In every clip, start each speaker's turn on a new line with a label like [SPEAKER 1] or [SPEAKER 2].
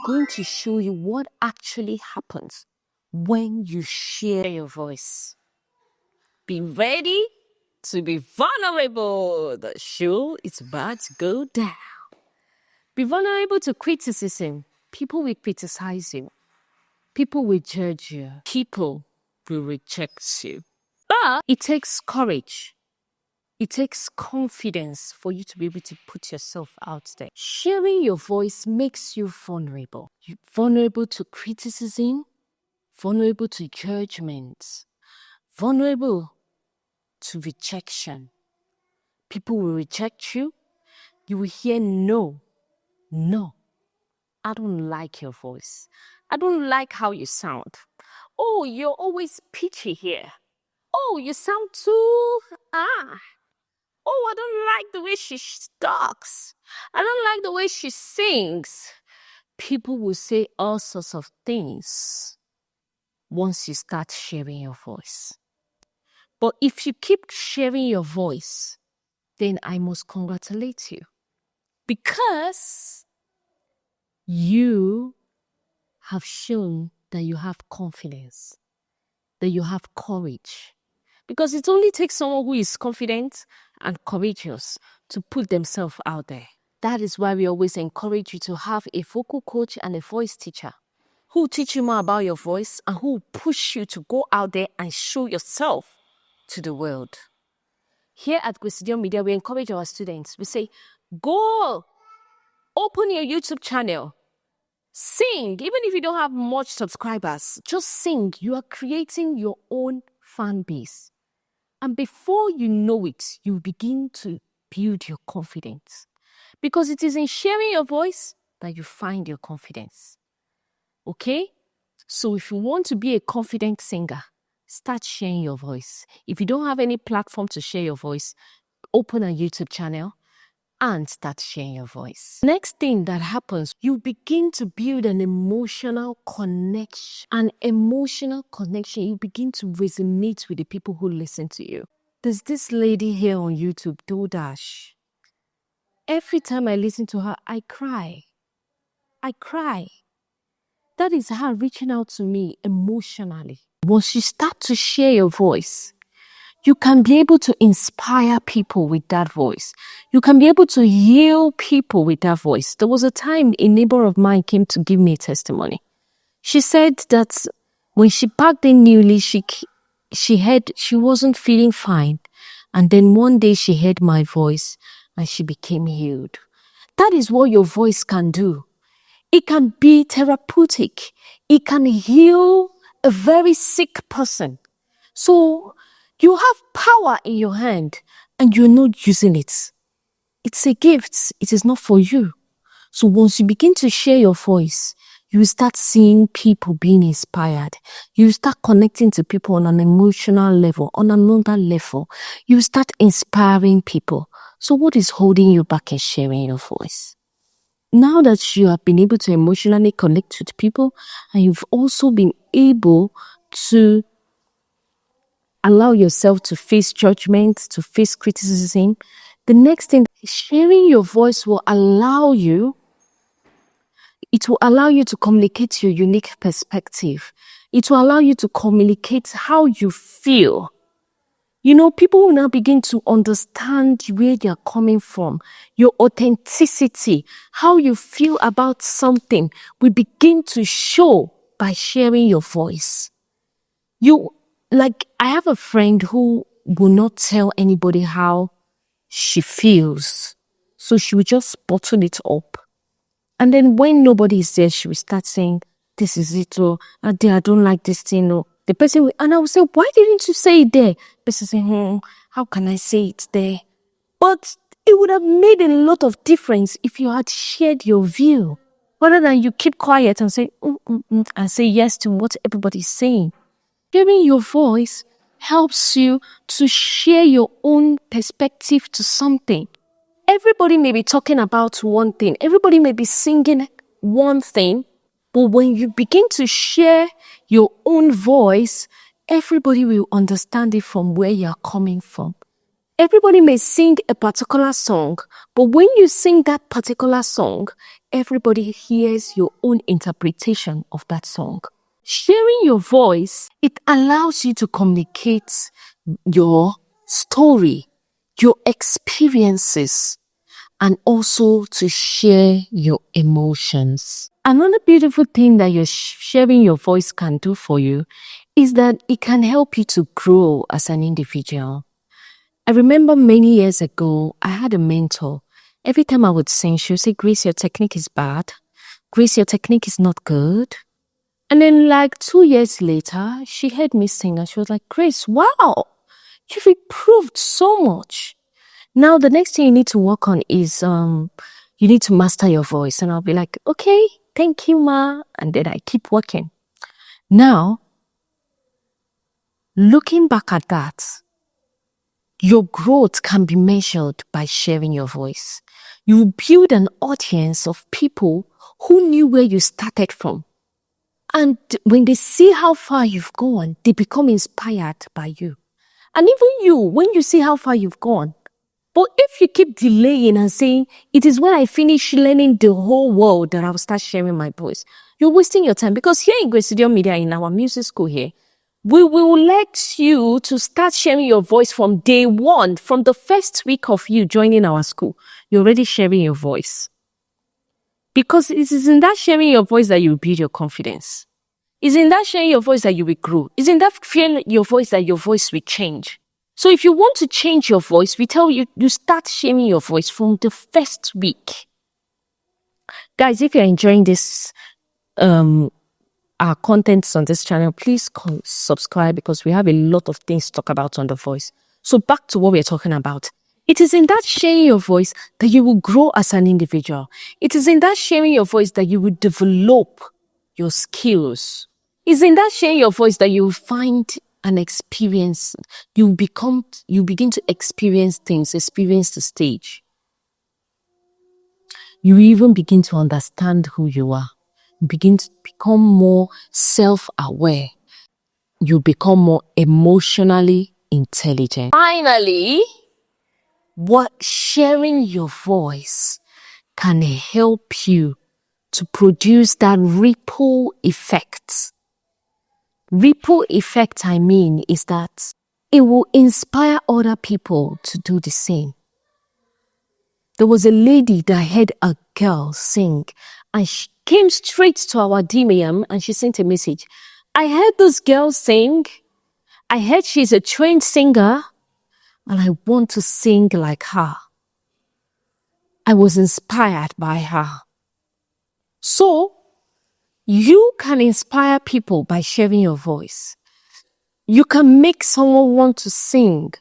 [SPEAKER 1] going to show you what actually happens when you share your voice. Be ready to be vulnerable. The show is about to go down. Be vulnerable to criticism. People will criticize you. People will judge you. People will reject you. But it takes courage. It takes confidence for you to be able to put yourself out there. Sharing your voice makes you vulnerable. You're vulnerable to criticism, vulnerable to judgment, vulnerable to rejection. People will reject you. You will hear no. I don't like your voice. I don't like how you sound. Oh, you're always pitchy here. Oh, you sound too Oh, I don't like the way she talks. I don't like the way she sings. People will say all sorts of things once you start sharing your voice. But if you keep sharing your voice, then I must congratulate you. Because you have shown that you have confidence, that you have courage. Because it only takes someone who is confident and courageous to put themselves out there. That is why we always encourage you to have a vocal coach and a voice teacher who will teach you more about your voice and who will push you to go out there and show yourself to the world. Here at Gwesidion Media, we encourage our students. We say, go, open your YouTube channel, sing. Even if you don't have much subscribers, just sing. You are creating your own fan base. And before you know it, you begin to build your confidence. Because it is in sharing your voice that you find your confidence. Okay? So if you want to be a confident singer, start sharing your voice. If you don't have any platform to share your voice, open a YouTube channel and start sharing your voice. Next thing that happens, you begin to build an emotional connection. An emotional connection. You begin to resonate with the people who listen to you. There's this lady here on YouTube, Dodash. Every time I listen to her, I cry. That is her reaching out to me emotionally. Once you start to share your voice, you can be able to inspire people with that voice. You can be able to heal people with that voice. There was a time a neighbor of mine came to give me a testimony. She said that when she packed in newly, she heard she wasn't feeling fine. And then one day she heard my voice and she became healed. That is what your voice can do. It can be therapeutic. It can heal a very sick person. So you have power in your hand and you're not using it. It's a gift. It is not for you. So once you begin to share your voice, you start seeing people being inspired. You start connecting to people on an emotional level, on another level. You start inspiring people. So what is holding you back in sharing your voice? Now that you have been able to emotionally connect with people and you've also been able to allow yourself to face judgment, to face criticism, the next thing, sharing your voice will allow you to communicate your unique perspective. It will allow you to communicate how you feel. You know, people will now begin to understand where you're coming from. Your authenticity, how you feel about something will begin to show by sharing your voice. I have a friend who will not tell anybody how she feels. So she will just bottle it up. And then when nobody is there, she will start saying, this is it, or I don't like this thing, or the person will, and I will say, why didn't you say it there? The person say, how can I say it there? But it would have made a lot of difference if you had shared your view, rather than you keep quiet and say, and say yes to what everybody is saying. Sharing your voice helps you to share your own perspective to something. Everybody may be talking about one thing. Everybody may be singing one thing. But when you begin to share your own voice, everybody will understand it from where you're coming from. Everybody may sing a particular song, but when you sing that particular song, everybody hears your own interpretation of that song. Sharing your voice, it allows you to communicate your story, your experiences, and also to share your emotions. Another beautiful thing that your sharing your voice can do for you is that it can help you to grow as an individual. I remember many years ago, I had a mentor. Every time I would sing, she would say, Grace, your technique is bad. Grace, your technique is not good. And then like 2 years later, she heard me sing and she was like, Grace, wow, you've improved so much. Now, the next thing you need to work on is you need to master your voice. And I'll be like, okay, thank you, ma. And then I keep working. Now, looking back at that, your growth can be measured by sharing your voice. You build an audience of people who knew where you started from. And when they see how far you've gone, they become inspired by you. And even you, when you see how far you've gone, but if you keep delaying and saying, it is when I finish learning the whole world that I'll start sharing my voice, you're wasting your time. Because here in Grace Studio Media, in our music school here, we will let you to start sharing your voice from day one, from the first week of you joining our school. You're already sharing your voice. Because it is in that sharing your voice that you build your confidence. It's in that sharing your voice that you will grow. It's in that sharing your voice that your voice will change. So if you want to change your voice, we tell you, you start sharing your voice from the first week. Guys, if you're enjoying this, our contents on this channel, please subscribe because we have a lot of things to talk about on the voice. So back to what we're talking about. It is in that sharing your voice that you will grow as an individual. It is in that sharing your voice that you will develop your skills. It's in that sharing your voice that you will find an experience. You begin to experience things, experience the stage. You even begin to understand who you are. You begin to become more self-aware. You become more emotionally intelligent. Finally, what sharing your voice can help you to produce that ripple effect. Ripple effect, I mean, is that it will inspire other people to do the same. There was a lady that heard a girl sing and she came straight to our DMM and she sent a message. I heard this girl sing. I heard she's a trained singer and I want to sing like her. I was inspired by her. So, you can inspire people by sharing your voice. You can make someone want to sing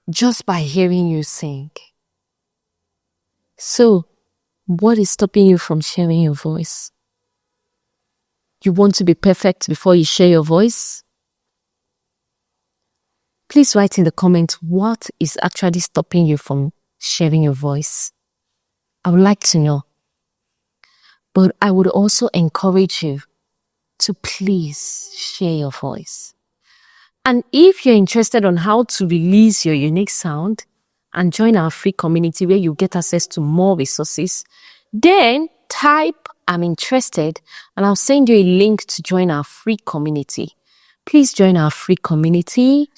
[SPEAKER 1] just by hearing you sing. So, what is stopping you from sharing your voice? You want to be perfect before you share your voice? Please write in the comments what is actually stopping you from sharing your voice. I would like to know. But I would also encourage you to please share your voice. And if you're interested on how to release your unique sound and join our free community where you get access to more resources, then type I'm interested and I'll send you a link to join our free community. Please join our free community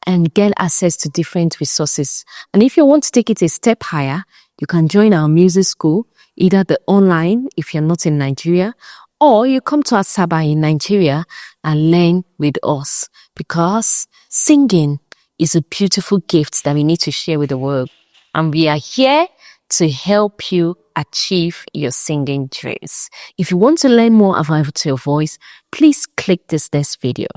[SPEAKER 1] and get access to different resources. And if you want to take it a step higher, you can join our music school, either the online if you're not in Nigeria, or you come to Asaba in Nigeria and learn with us, because singing is a beautiful gift that we need to share with the world. And we are here to help you achieve your singing dreams. If you want to learn more about your voice, please click this next video.